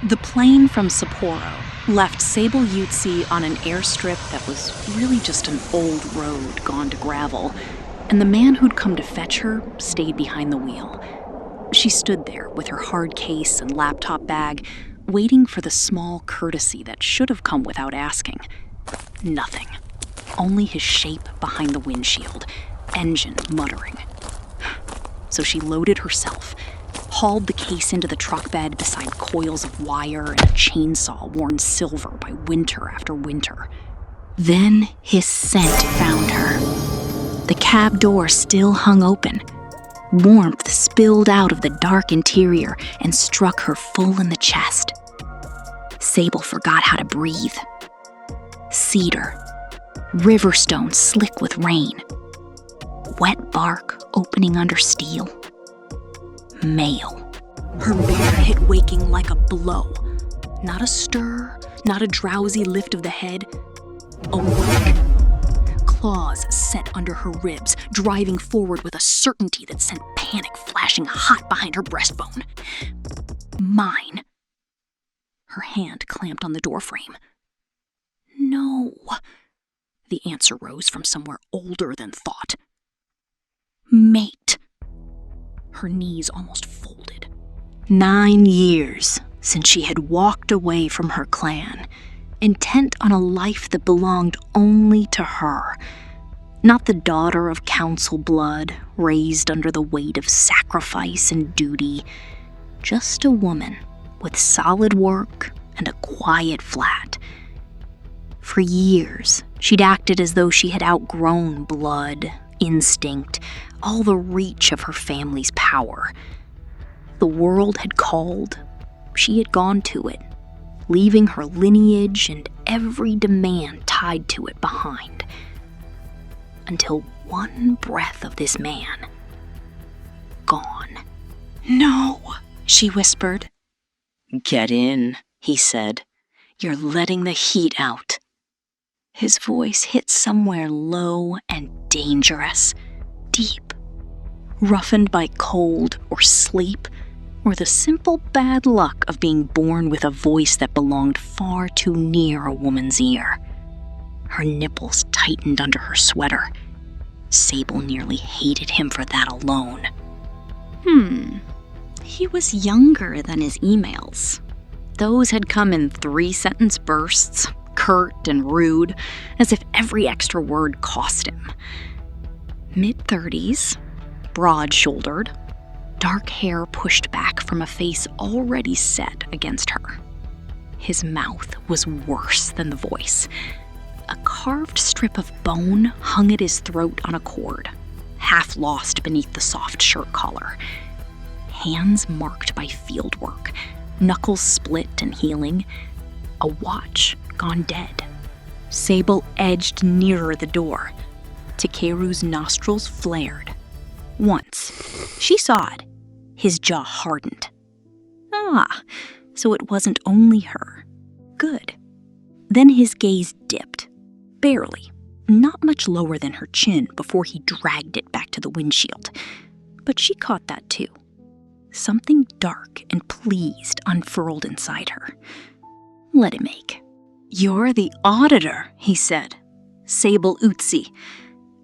The plane from Sapporo left Sable Yutzi on an airstrip that was really just an old road gone to gravel, and the man who'd come to fetch her stayed behind the wheel. She stood there with her hard case and laptop bag, waiting for the small courtesy that should have come without asking. Nothing. Only his shape behind the windshield, engine muttering. So she loaded herself, hauled the case into the truck bed beside coils of wire and a chainsaw worn silver by winter after winter. Then his scent found her. The cab door still hung open. Warmth spilled out of the dark interior and struck her full in the chest. Sable forgot how to breathe. Cedar. Riverstone slick with rain. Wet bark opening under steel. Mail. Her bare hit waking like a blow. Not a stir, not a drowsy lift of the head. Awake. Claws set under her ribs, driving forward with a certainty that sent panic flashing hot behind her breastbone. Mine. Her hand clamped on the doorframe. No. The answer rose from somewhere older than thought. Mate. Her knees almost folded. 9 years since she had walked away from her clan, intent on a life that belonged only to her. Not the daughter of council blood, raised under the weight of sacrifice and duty. Just a woman with solid work and a quiet flat. For years, she'd acted as though she had outgrown blood, instinct, all the reach of her family's power. The world had called. She had gone to it, leaving her lineage and every demand tied to it behind. Until one breath of this man. Gone. No, she whispered. Get in, he said. You're letting the heat out. His voice hit somewhere low and dangerous, deep, roughened by cold or sleep, or the simple bad luck of being born with a voice that belonged far too near a woman's ear. Her nipples tightened under her sweater. Sable nearly hated him for that alone. He was younger than his emails. Those had come in 3-sentence bursts, curt and rude, as if every extra word cost him. Mid-30s, broad-shouldered, dark hair pushed back from a face already set against her. His mouth was worse than the voice. A carved strip of bone hung at his throat on a cord, half lost beneath the soft shirt collar. Hands marked by fieldwork, knuckles split and healing, a watch gone dead. Sable edged nearer the door. Takeru's nostrils flared. Once, she saw it. His jaw hardened. Ah, so it wasn't only her. Good. Then his gaze dipped. Barely. Not much lower than her chin before he dragged it back to the windshield. But she caught that too. Something dark and pleased unfurled inside her. Let him ache. You're the auditor, he said. Sable Utsi.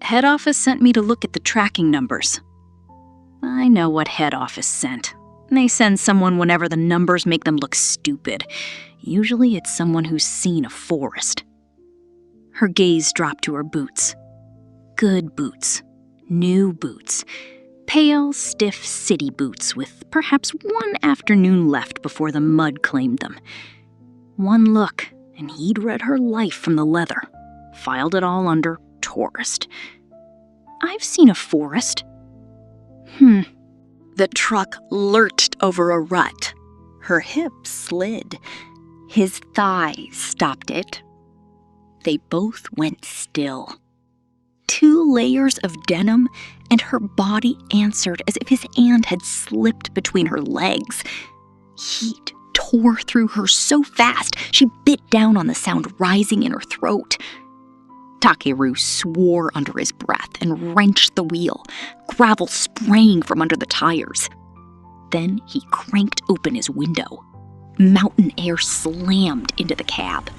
Head office sent me to look at the tracking numbers. I know what head office sent. They send someone whenever the numbers make them look stupid. Usually it's someone who's seen a forest. Her gaze dropped to her boots. Good boots. New boots. Pale, stiff city boots with perhaps one afternoon left before the mud claimed them. One look, and he'd read her life from the leather. Filed it all under tourist. I've seen a forest. The truck lurched over a rut. Her hips slid. His thighs stopped it. They both went still. 2 layers of denim, and her body answered as if his hand had slipped between her legs. Heat tore through her so fast, she bit down on the sound rising in her throat. Takeru swore under his breath and wrenched the wheel, gravel spraying from under the tires. Then he cranked open his window. Mountain air slammed into the cab.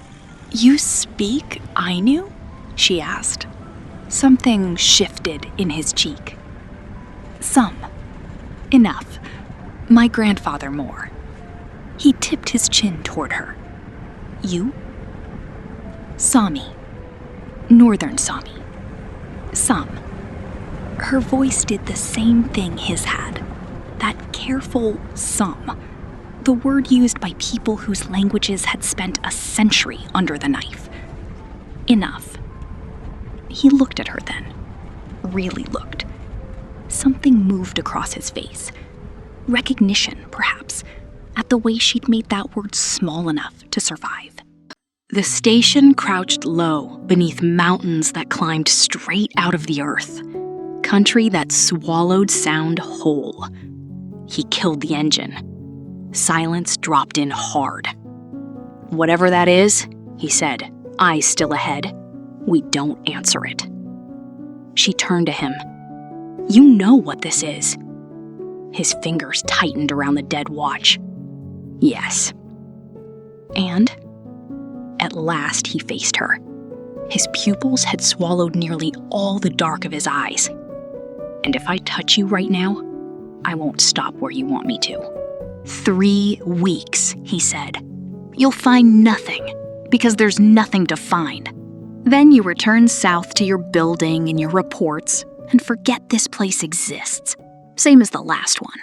"You speak Ainu?" she asked. Something shifted in his cheek. "Some. Enough. My grandfather more." He tipped his chin toward her. "You?" "Sami. Northern Sami. Some." Her voice did the same thing his had. That careful some. The word used by people whose languages had spent a century under the knife. Enough. He looked at her then. Really looked. Something moved across his face. Recognition, perhaps, at the way she'd made that word small enough to survive. The station crouched low beneath mountains that climbed straight out of the earth. Country that swallowed sound whole. He killed the engine. Silence dropped in hard. "Whatever that is," he said, eyes still ahead, "we don't answer it." She turned to him. "You know what this is." His fingers tightened around the dead watch. "Yes." And at last he faced her. His pupils had swallowed nearly all the dark of his eyes. "And if I touch you right now, I won't stop where you want me to." 3 weeks, he said. "You'll find nothing, because there's nothing to find. Then you return south to your building and your reports, and forget this place exists. Same as the last one."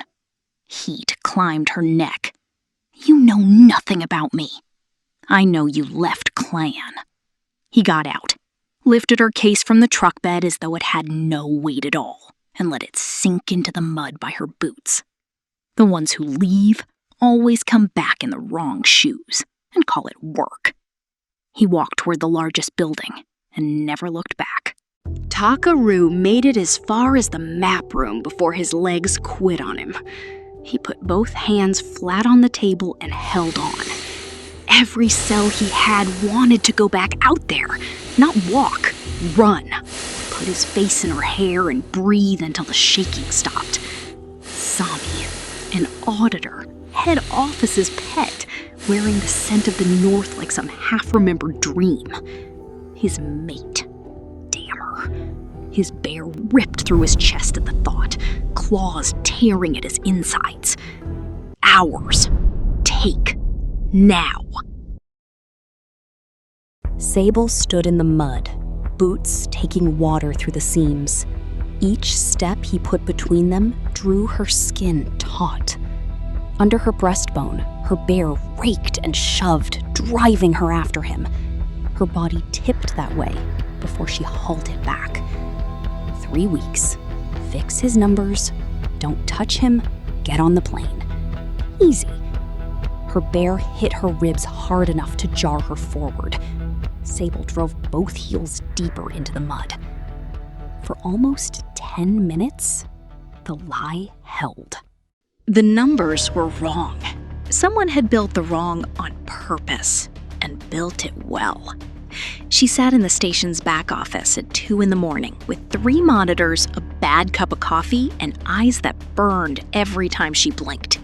Heat climbed her neck. "You know nothing about me. I know you left clan." He got out, lifted her case from the truck bed as though it had no weight at all, and let it sink into the mud by her boots. The ones who leave always come back in the wrong shoes and call it work. He walked toward the largest building and never looked back. Takeru made it as far as the map room before his legs quit on him. He put both hands flat on the table and held on. Every cell he had wanted to go back out there, not walk, run. Put his face in her hair and breathe until the shaking stopped. Sami, an auditor, head office's pet, wearing the scent of the north like some half-remembered dream. His mate. Damn her. His bear ripped through his chest at the thought, claws tearing at his insides. Hours. Take. Now. Sable stood in the mud, boots taking water through the seams. Each step he put between them drew her skin taut. Under her breastbone, her bear raked and shoved, driving her after him. Her body tipped that way before she halted back. 3 weeks. Fix his numbers. Don't touch him. Get on the plane. Easy. Her bear hit her ribs hard enough to jar her forward. Sable drove both heels deeper into the mud. For almost 10 minutes, the lie held. The numbers were wrong. Someone had built the wrong on purpose, and built it well. She sat in the station's back office at 2 a.m. with 3 monitors, a bad cup of coffee, and eyes that burned every time she blinked.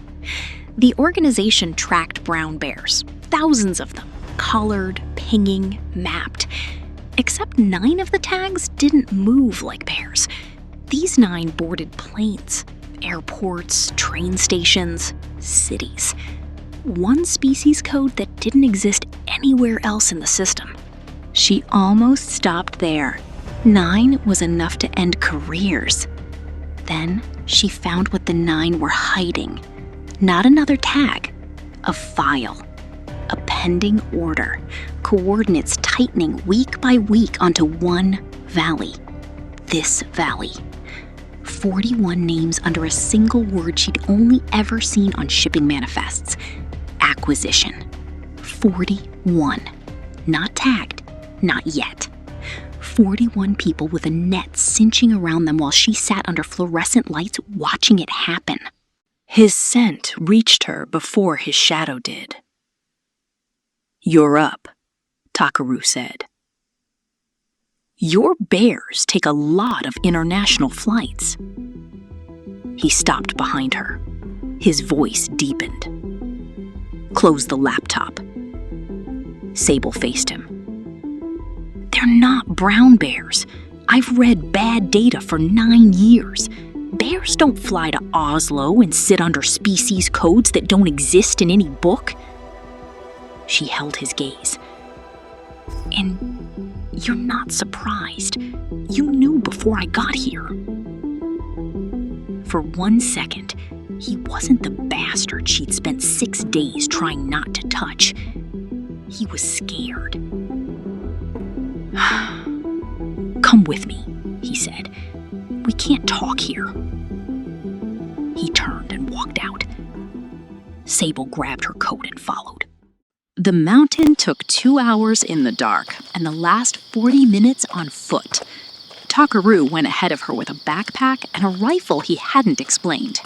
The organization tracked brown bears, thousands of them, collared, pinging, mapped. Except 9 of the tags didn't move like bears. These 9 boarded planes, airports, train stations, cities. One species code that didn't exist anywhere else in the system. She almost stopped there. 9 was enough to end careers. Then she found what the 9 were hiding. Not another tag, a file. A pending order, coordinates tightening week by week onto one valley. This valley. 41 names under a single word she'd only ever seen on shipping manifests. Acquisition. 41. Not tagged. Not yet. 41 people with a net cinching around them while she sat under fluorescent lights watching it happen. His scent reached her before his shadow did. "You're up," Takeru said. "Your bears take a lot of international flights." He stopped behind her. His voice deepened. Close the laptop. Sable faced him. They're not brown bears. I've read bad data for 9 years. Bears don't fly to Oslo and sit under species codes that don't exist in any book. She held his gaze. And you're not surprised. You knew before I got here. For 1 second, he wasn't the bastard she'd spent 6 days trying not to touch. He was scared. Come with me, he said. We can't talk here. He turned and walked out. Sable grabbed her coat and followed. The mountain took 2 hours in the dark and the last 40 minutes on foot. Takeru went ahead of her with a backpack and a rifle he hadn't explained.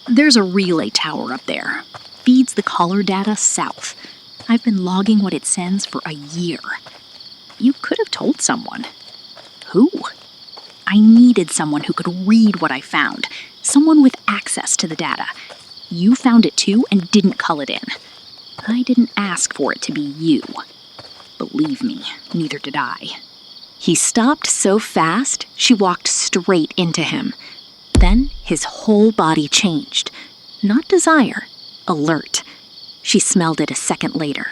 There's a relay tower up there. Feeds the color data south. I've been logging what it sends for a year. You could have told someone. Who? I needed someone who could read what I found. Someone with access to the data. You found it too and didn't cull it in. I didn't ask for it to be you. Believe me, neither did I. He stopped so fast, she walked straight into him. Then his whole body changed. Not desire, alert. She smelled it a second later.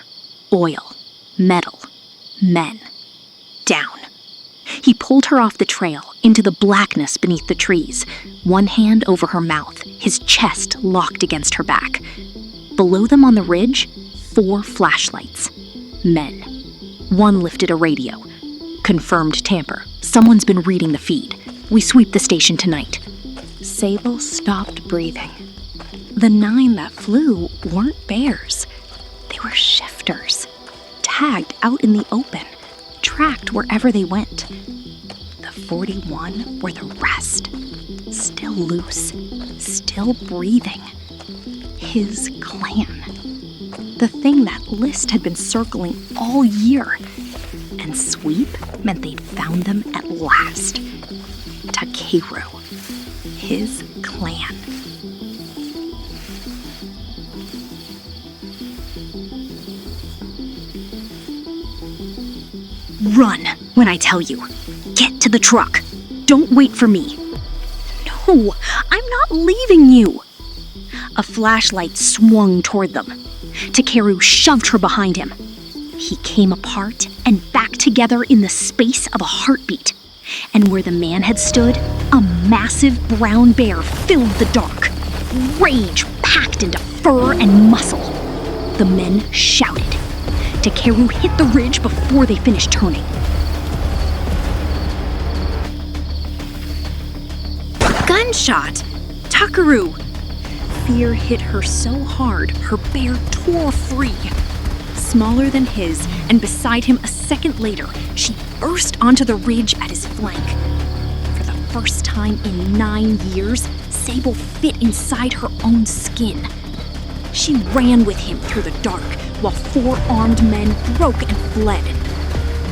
Oil, metal, men. Down. He pulled her off the trail, into the blackness beneath the trees, one hand over her mouth, his chest locked against her back. Below them on the ridge, 4 flashlights. Men. One lifted a radio. Confirmed tamper. Someone's been reading the feed. We sweep the station tonight. Sable stopped breathing. The 9 that flew weren't bears. They were shifters. Tagged out in the open. Tracked wherever they went. The 41 were the rest. Still loose. Still breathing. His clan. The thing that list had been circling all year. And sweep meant they'd found them at last. Takeru. His clan. Run when I tell you. Get to the truck. Don't wait for me. No, I'm not leaving you. A flashlight swung toward them. Takeru shoved her behind him. He came apart and back together in the space of a heartbeat. And where the man had stood, a massive brown bear filled the dark. Rage packed into fur and muscle. The men shouted. Takeru hit the ridge before they finished turning. Gunshot! Takeru! Fear hit her so hard, her bear tore free. Smaller than his, and beside him a second later, she burst onto the ridge at his flank. For the first time in 9 years, Sable fit inside her own skin. She ran with him through the dark, while 4 armed men broke and fled.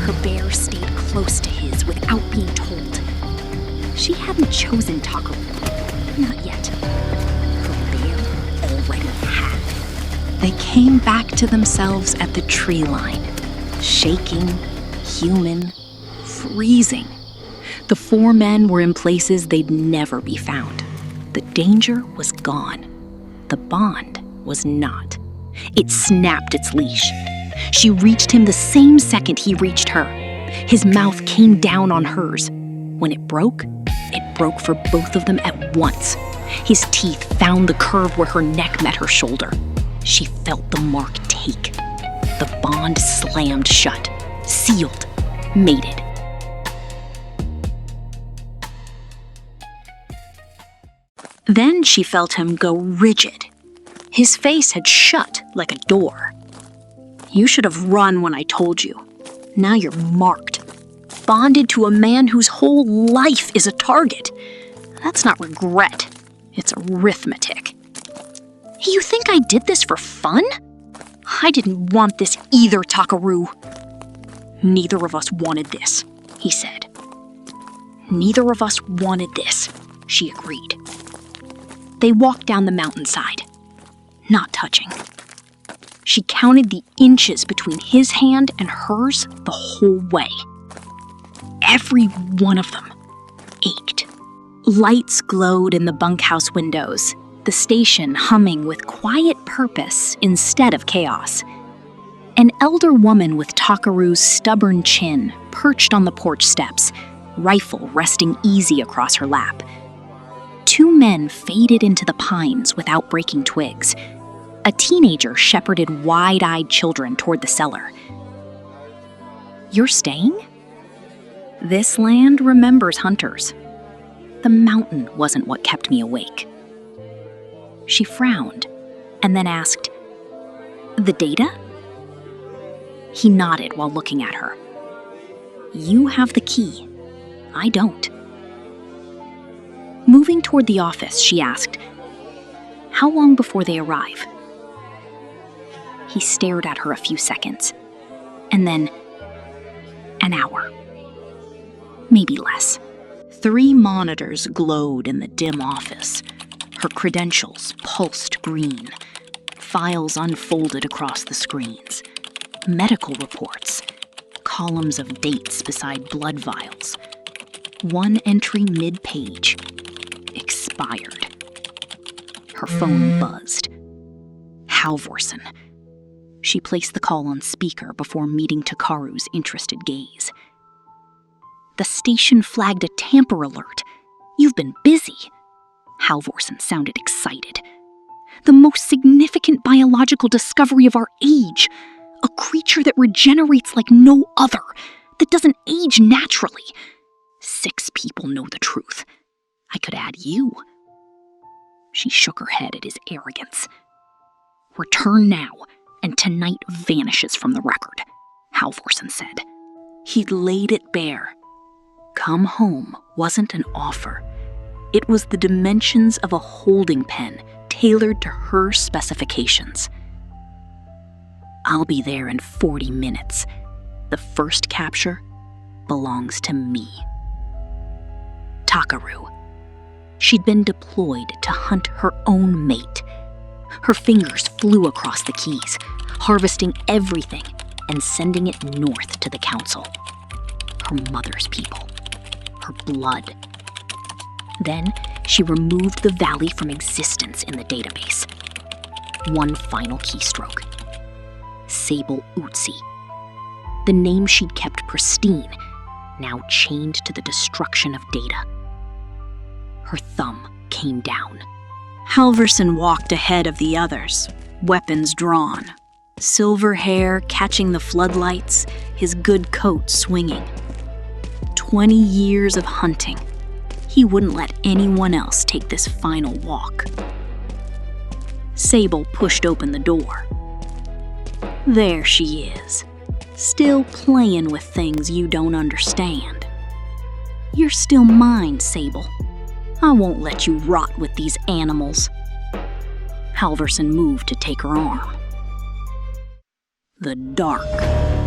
Her bear stayed close to his without being told. She hadn't chosen Takeru. Not yet. Her bear already had. They came back to themselves at the tree line. Shaking, human, freezing. The 4 men were in places they'd never be found. The danger was gone. The bond was not. It snapped its leash. She reached him the same second he reached her. His mouth came down on hers. When it broke for both of them at once. His teeth found the curve where her neck met her shoulder. She felt the mark take. The bond slammed shut, sealed, mated. Then she felt him go rigid. His face had shut like a door. You should have run when I told you. Now you're marked. Bonded to a man whose whole life is a target. That's not regret. It's arithmetic. You think I did this for fun? I didn't want this either, Takeru. Neither of us wanted this, he said. Neither of us wanted this, she agreed. They walked down the mountainside, not touching. She counted the inches between his hand and hers the whole way. Every one of them ached. Lights glowed in the bunkhouse windows, the station humming with quiet purpose instead of chaos. An elder woman with Takeru's stubborn chin perched on the porch steps, rifle resting easy across her lap. Two men faded into the pines without breaking twigs. A teenager shepherded wide-eyed children toward the cellar. "You're staying?" This land remembers hunters. The mountain wasn't what kept me awake. She frowned and then asked, "The data?" He nodded while looking at her. "You have the key. I don't." Moving toward the office, she asked, "How long before they arrive?" He stared at her a few seconds, and then, "An hour. Maybe less." 3 monitors glowed in the dim office. Her credentials pulsed green. Files unfolded across the screens. Medical reports. Columns of dates beside blood vials. One entry mid-page. Expired. Her phone buzzed. Halvorsen. She placed the call on speaker before meeting Takeru's interested gaze. "The station flagged a tamper alert. You've been busy." Halvorsen sounded excited. "The most significant biological discovery of our age. A creature that regenerates like no other, that doesn't age naturally. 6 people know the truth. I could add you." She shook her head at his arrogance. "Return now, and tonight vanishes from the record," Halvorsen said. He'd laid it bare. Come home wasn't an offer. It was the dimensions of a holding pen tailored to her specifications. "I'll be there in 40 minutes. The first capture belongs to me." Takeru. She'd been deployed to hunt her own mate. Her fingers flew across the keys, harvesting everything and sending it north to the council. Her mother's people. Her blood. Then she removed the valley from existence in the database. One final keystroke. Sable Utsi. The name she'd kept pristine, now chained to the destruction of data. Her thumb came down. Halvorsen walked ahead of the others, weapons drawn. Silver hair catching the floodlights, his good coat swinging. 20 years of hunting. He wouldn't let anyone else take this final walk. Sable pushed open the door. There she is, still playing with things you don't understand. You're still mine, Sable. I won't let you rot with these animals. Halvorsen moved to take her arm. The dark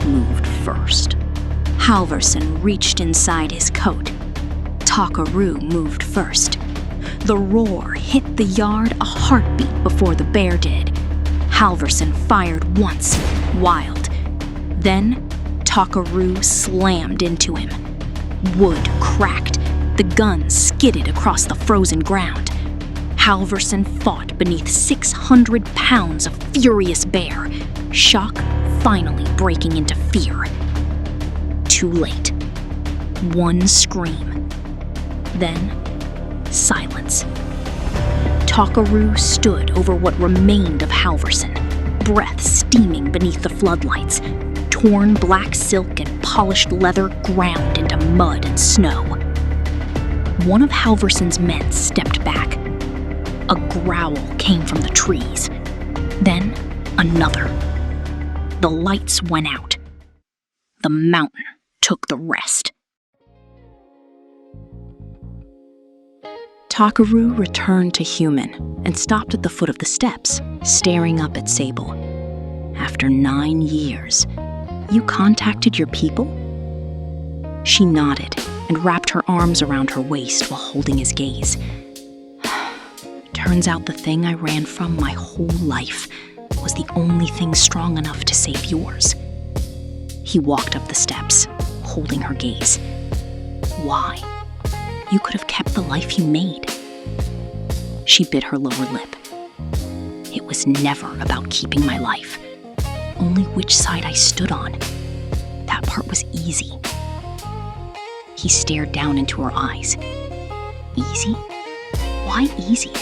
moved first. Halvorsen reached inside his coat. Takeru moved first. The roar hit the yard a heartbeat before the bear did. Halvorsen fired once, wild. Then Takeru slammed into him. Wood cracked. The gun skidded across the frozen ground. Halvorsen fought beneath 600 pounds of furious bear, shock finally breaking into fear. Too late. One scream. Then, silence. Takeru stood over what remained of Halvorsen, breath steaming beneath the floodlights. Torn black silk and polished leather ground into mud and snow. One of Halvorsen's men stepped back. A growl came from the trees. Then, another. The lights went out. The mountain took the rest. Takeru returned to human and stopped at the foot of the steps, staring up at Sable. After 9 years, you contacted your people? She nodded and wrapped her arms around her waist while holding his gaze. Turns out the thing I ran from my whole life it was the only thing strong enough to save yours. He walked up the steps, holding her gaze. Why? You could have kept the life you made. She bit her lower lip. It was never about keeping my life, only which side I stood on. That part was easy. He stared down into her eyes. Easy? Why easy?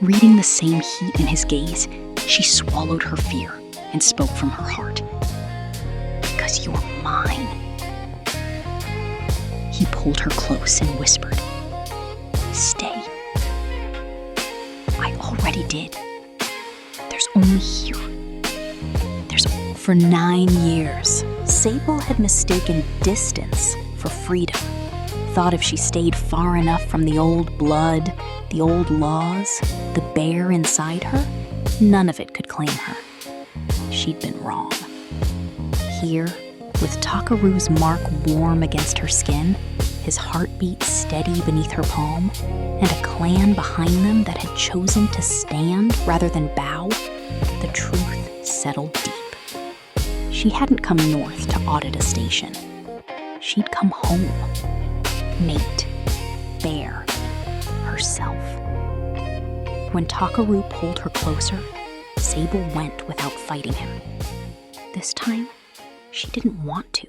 Reading the same heat in his gaze, she swallowed her fear and spoke from her heart. Because you're mine. He pulled her close and whispered, Stay. I already did. There's only here. For 9 years, Sable had mistaken distance for freedom. Thought if she stayed far enough from the old blood, the old laws, the bear inside her, none of it could claim her. She'd been wrong. Here, with Takeru's mark warm against her skin, his heartbeat steady beneath her palm, and a clan behind them that had chosen to stand rather than bow, the truth settled deep. She hadn't come north to audit a station. She'd come home. Mate. Bear. Herself. When Takeru pulled her closer, Sable went without fighting him. This time, she didn't want to.